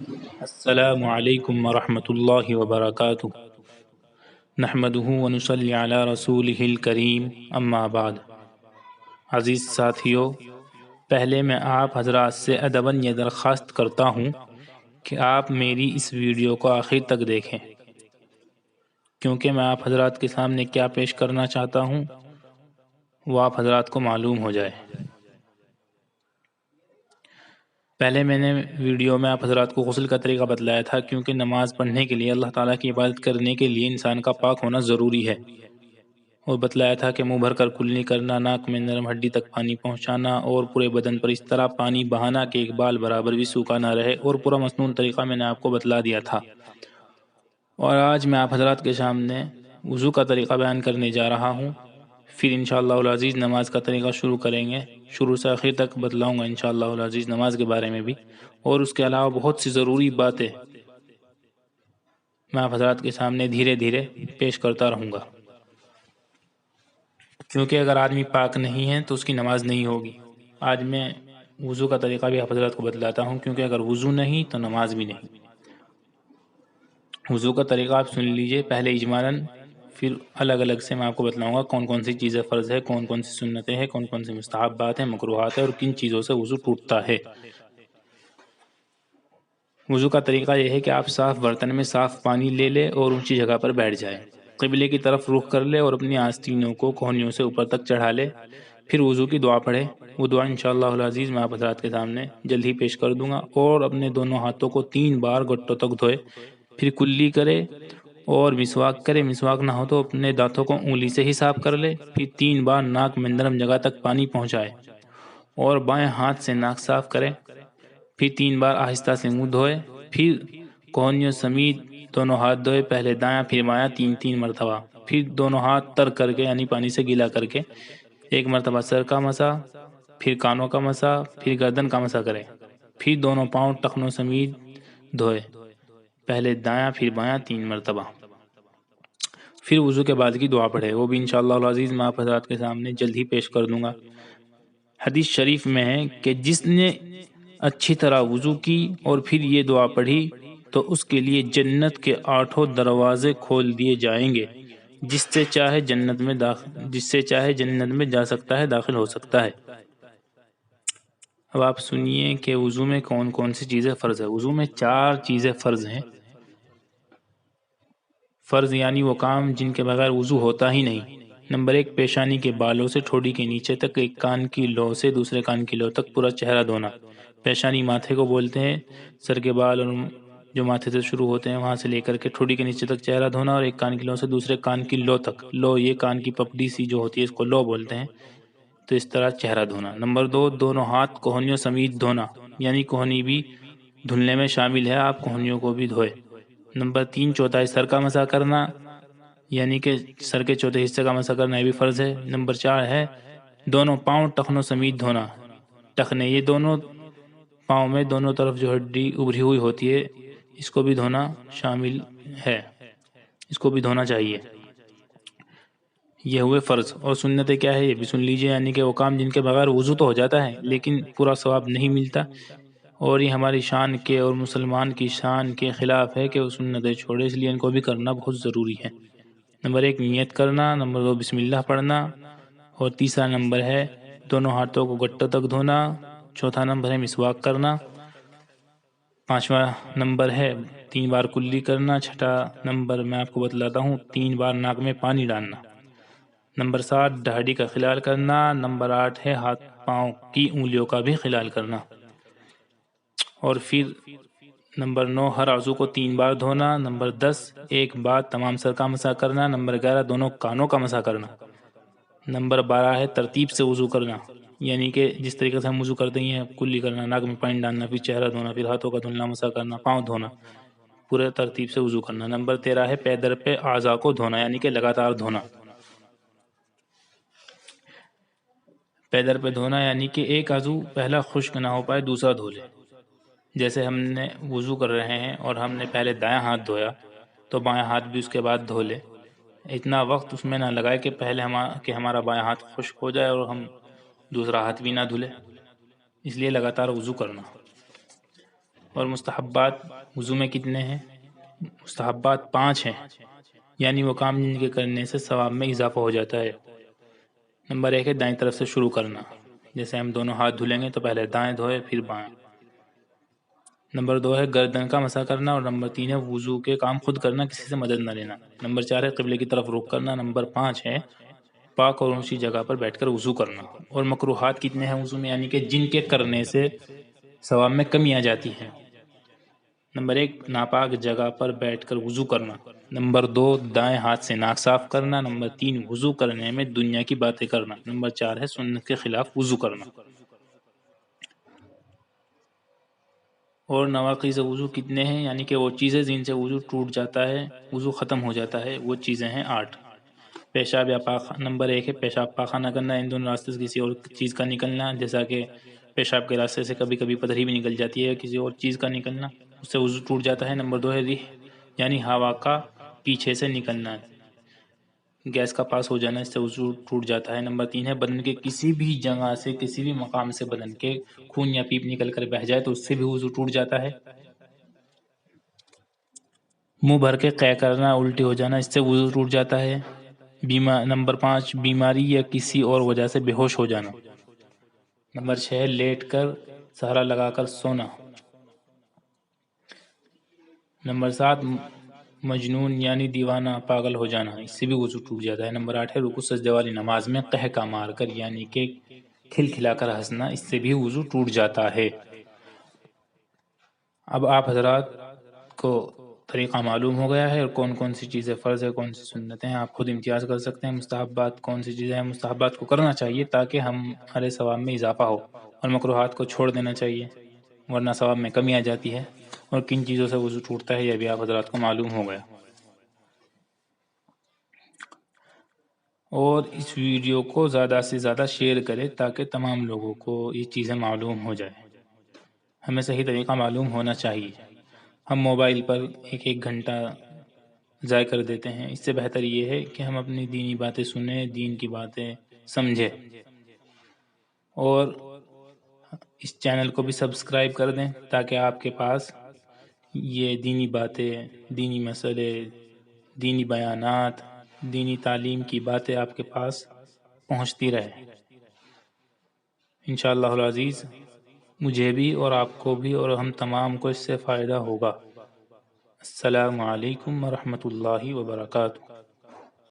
السلام علیکم ورحمۃ اللہ وبرکاتہ۔ نحمدہ ونصلی علی رسولہ الکریم، اما بعد۔ عزیز ساتھیو، پہلے میں آپ حضرات سے ادباً یہ درخواست کرتا ہوں کہ آپ میری اس ویڈیو کو آخر تک دیکھیں، کیونکہ میں آپ حضرات کے سامنے کیا پیش کرنا چاہتا ہوں وہ آپ حضرات کو معلوم ہو جائے۔ پہلے میں نے ویڈیو میں آپ حضرات کو غسل کا طریقہ بتلایا تھا، کیونکہ نماز پڑھنے کے لیے، اللہ تعالیٰ کی عبادت کرنے کے لیے انسان کا پاک ہونا ضروری ہے، اور بتلایا تھا کہ منہ بھر کر کلنی کرنا، ناک میں نرم ہڈی تک پانی پہنچانا اور پورے بدن پر اس طرح پانی بہانا کہ ایک بال برابر بھی سوکھا نہ رہے، اور پورا مسنون طریقہ میں نے آپ کو بتلا دیا تھا۔ اور آج میں آپ حضرات کے سامنے وضو کا طریقہ بیان کرنے جا رہا ہوں، پھر انشاءاللہ العزیز نماز کا طریقہ شروع کریں گے۔ شروع سے آخر تک بتلاؤں گا انشاءاللہ العزیز نماز کے بارے میں بھی، اور اس کے علاوہ بہت سی ضروری باتیں میں آپ حضرات کے سامنے دھیرے دھیرے پیش کرتا رہوں گا، کیونکہ اگر آدمی پاک نہیں ہے تو اس کی نماز نہیں ہوگی۔ آج میں وضو کا طریقہ بھی آپ حضرات کو بتلاتا ہوں، کیونکہ اگر وضو نہیں تو نماز بھی نہیں۔ وضو کا طریقہ آپ سن لیجئے پہلے اجمالاً، پھر الگ الگ سے میں آپ کو بتلاؤں گا کون کون سی چیزیں فرض ہے، کون کون سی سنتیں ہیں، کون کون سی مستحبات ہیں، مکروہات ہیں، اور کن چیزوں سے وضو ٹوٹتا ہے۔ وضو کا طریقہ یہ ہے کہ آپ صاف برتن میں صاف پانی لے لے اور اونچی جگہ پر بیٹھ جائیں، قبلے کی طرف رخ کر لے اور اپنی آستینوں کو کوہنیوں سے اوپر تک چڑھا لے، پھر وضو کی دعا پڑھے۔ وہ دعا انشاءاللہ العزیز میں آپ حضرات کے سامنے جلد ہی پیش کر دوں گا، اور اپنے دونوں ہاتھوں کو 3 بار گھٹوں تک دھوئے، پھر کلی کرے اور مسواک کرے۔ مسواک نہ ہو تو اپنے دانتوں کو انگلی سے ہی صاف کر لے، پھر 3 بار ناک میں نرم جگہ تک پانی پہنچائے اور بائیں ہاتھ سے ناک صاف کرے، پھر 3 بار آہستہ سے منہ دھوئے، پھر کوہنیوں سمیت دونوں ہاتھ دھوئے، پہلے دایاں پھر بایاں 3 مرتبہ، پھر دونوں ہاتھ تر کر کے یعنی پانی سے گیلا کر کے 1 مرتبہ سر کا مسح، پھر کانوں کا مسح، پھر گردن کا مسح کرے، پھر دونوں پاؤں ٹخنوں سمیت دھوئے، پہلے دایاں پھر بایاں 3 مرتبہ، پھر وضو کے بعد کی دعا پڑھے۔ وہ بھی انشاءاللہ العزیز میں آپ حضرات کے سامنے جلد ہی پیش کر دوں گا۔ حدیث شریف میں ہے کہ جس نے اچھی طرح وضو کی اور پھر یہ دعا پڑھی تو اس کے لیے جنت کے 8 دروازے کھول دیے جائیں گے، جس سے چاہے جنت میں جا سکتا ہے، داخل ہو سکتا ہے۔ اب آپ سنیے کہ وضو میں کون کون سی چیزیں فرض ہے۔ وضو میں 4 چیزیں فرض ہیں۔ فرض یعنی وہ کام جن کے بغیر وضو ہوتا ہی نہیں۔ نمبر 1، پیشانی کے بالوں سے ٹھوڑی کے نیچے تک، ایک کان کی لو سے دوسرے کان کی لو تک پورا چہرہ دھونا۔ پیشانی ماتھے کو بولتے ہیں، سر کے بال اور جو ماتھے سے شروع ہوتے ہیں وہاں سے لے کر کے ٹھوڑی کے نیچے تک چہرہ دھونا، اور ایک کان کی لو سے دوسرے کان کی لو تک۔ لو یہ کان کی پپڑی سی جو ہوتی ہے، اس کو لو بولتے ہیں، تو اس طرح چہرہ دھونا۔ نمبر 2، دونوں ہاتھ کوہنیوں سمیت دھونا، یعنی کوہنی بھی دھلنے میں شامل ہے، آپ کوہنیوں کو بھی دھوئے۔ نمبر 3، چوتھائی سر کا مسح کرنا، یعنی کہ سر کے چوتھے حصے کا مسح کرنا، یہ بھی فرض ہے۔ نمبر 4 ہے دونوں پاؤں ٹخنوں سمیت دھونا۔ ٹخنے یہ دونوں پاؤں میں دونوں طرف جو ہڈی ابھری ہوئی ہوتی ہے، اس کو بھی دھونا شامل ہے، اس کو بھی دھونا چاہیے۔ یہ ہوئے فرض۔ اور سنتیں کیا ہے یہ بھی سن لیجئے، یعنی کہ وہ کام جن کے بغیر وضو تو ہو جاتا ہے لیکن پورا ثواب نہیں ملتا، اور یہ ہماری شان کے اور مسلمان کی شان کے خلاف ہے کہ وہ سنتیں چھوڑے، اس لیے ان کو بھی کرنا بہت ضروری ہے۔ نمبر 1، نیت کرنا۔ نمبر 2، بسم اللہ پڑھنا، اور تیسرا نمبر ہے دونوں ہاتھوں کو گھٹوں تک دھونا۔ چوتھا نمبر ہے مسواک کرنا۔ 5واں نمبر ہے 3 بار کلی کرنا۔ چھٹا نمبر میں آپ کو بتلاتا ہوں 3 بار ناک میں پانی ڈالنا۔ نمبر 7، داڑھی کا خلال کرنا۔ نمبر 8 ہے ہاتھ پاؤں کی انگلیوں کا بھی خلال کرنا۔ اور پھر نمبر 9، ہر عضو کو 3 بار دھونا۔ نمبر 10، ایک بار تمام سر کا مسح کرنا۔ نمبر 11، دونوں کانوں کا مسح کرنا۔ نمبر 12 ہے ترتیب سے وضو کرنا، یعنی کہ جس طریقے سے ہم وضو کرتے ہیں، کلی کرنا، ناک میں پانی ڈالنا، پھر چہرہ دھونا، پھر ہاتھوں کا دھلنا، مسح کرنا، پاؤں دھونا، پورے ترتیب سے وضو کرنا۔ نمبر 13 ہے پے در پہ اعضاء کو دھونا، یعنی کہ لگاتار دھونا۔ پے در پہ دھونا یعنی کہ ایک عضو پہلا خشک نہ ہو پائے دوسرا دھو لے۔ جیسے ہم نے وضو کر رہے ہیں اور ہم نے پہلے دایاں ہاتھ دھویا تو بایاں ہاتھ بھی اس کے بعد دھو لے۔ اتنا وقت اس میں نہ لگائے کہ پہلے ہمارا بایاں ہاتھ خشک ہو جائے اور ہم دوسرا ہاتھ بھی نہ دھلے، اس لیے لگاتار وضو کرنا۔ اور مستحبات وضو میں کتنے ہیں؟ مستحبات 5 ہیں، یعنی وہ کام جن کے کرنے سے ثواب میں اضافہ ہو جاتا ہے۔ نمبر 1 ہے دائیں طرف سے شروع کرنا، جیسے ہم دونوں ہاتھ دھلیں گے تو پہلے دائیں دھوئے پھر بائیں۔ نمبر 2 ہے گردن کا مسح کرنا، اور نمبر 3 ہے وضو کے کام خود کرنا، کسی سے مدد نہ لینا۔ نمبر 4 ہے قبلے کی طرف رخ کرنا۔ نمبر 5 ہے پاک اور اونچی جگہ پر بیٹھ کر وضو کرنا۔ اور مکروہات کتنے ہیں وضو میں، یعنی کہ جن کے کرنے سے ثواب میں کمی آ جاتی ہے۔ نمبر 1 ناپاک جگہ پر بیٹھ کر وضو کرنا۔ نمبر 2 دائیں ہاتھ سے ناک صاف کرنا۔ نمبر 3 وضو کرنے میں دنیا کی باتیں کرنا۔ نمبر 4 ہے سنت کے خلاف وضو کرنا۔ اور نواقض وضو کتنے ہیں، یعنی کہ وہ چیزیں جن سے وضو ٹوٹ جاتا ہے، وضو ختم ہو جاتا ہے، وہ چیزیں ہیں 8۔ پیشاب یا پاخانہ، نمبر 1 ہے پیشاب پاخانہ کرنا، ان دونوں راستے سے کسی اور چیز کا نکلنا، جیسا کہ پیشاب کے راستے سے کبھی کبھی پتھری بھی نکل جاتی ہے، کسی اور چیز کا نکلنا، اس سے وضو ٹوٹ جاتا ہے۔ نمبر 2 ہے ریح، یعنی ہوا کا پیچھے سے نکلنا، گیس کا پاس ہو جانا، اس سے وضو ٹوٹ جاتا ہے۔ نمبر 3 ہے بدن کے کسی بھی جگہ سے، کسی بھی مقام سے بدن کے خون یا پیپ نکل کر بہہ جائے تو اس سے بھی وضو ٹوٹ جاتا ہے۔ منہ بھر کے قے کرنا، الٹی ہو جانا، اس سے وضو ٹوٹ جاتا ہے۔ نمبر 5 بیماری یا کسی اور وجہ سے بے ہوش ہو جانا۔ نمبر 6 لیٹ کر سہارا لگا کر سونا۔ نمبر 7 مجنون یعنی دیوانہ پاگل ہو جانا، اس سے بھی وضو ٹوٹ جاتا ہے۔ نمبر 8 ہے رکوع سجدے والی نماز میں قہقہ مار کر، یعنی کہ کھلکھلا کر ہنسنا، اس سے بھی وضو ٹوٹ جاتا ہے۔ اب آپ حضرات کو طریقہ معلوم ہو گیا ہے، اور کون کون سی چیزیں فرض ہے، کون سی سنتیں ہیں، آپ خود امتیاز کر سکتے ہیں۔ مستحبات کون سی چیزیں ہیں، مستحبات کو کرنا چاہیے تاکہ ہمارے ثواب میں اضافہ ہو، اور مکروہات کو چھوڑ دینا چاہیے ورنہ ثواب میں کمی آ جاتی ہے۔ اور کن چیزوں سے وضو ٹوٹتا ہے یہ بھی آپ حضرات کو معلوم ہو گیا۔ اور اس ویڈیو کو زیادہ سے زیادہ شیئر کریں تاکہ تمام لوگوں کو یہ چیزیں معلوم ہو جائیں۔ ہمیں صحیح طریقہ معلوم ہونا چاہیے۔ ہم موبائل پر ایک ایک گھنٹہ ضائع کر دیتے ہیں، اس سے بہتر یہ ہے کہ ہم اپنی دینی باتیں سنیں، دین کی باتیں سمجھیں، اور اس چینل کو بھی سبسکرائب کر دیں تاکہ آپ کے پاس یہ دینی باتیں، دینی مسئلے، دینی بیانات، دینی تعلیم کی باتیں آپ کے پاس پہنچتی رہے۔ انشاءاللہ العزیز مجھے بھی اور آپ کو بھی اور ہم تمام کو اس سے فائدہ ہوگا۔ السلام علیکم ورحمۃ اللہ وبرکاتہ۔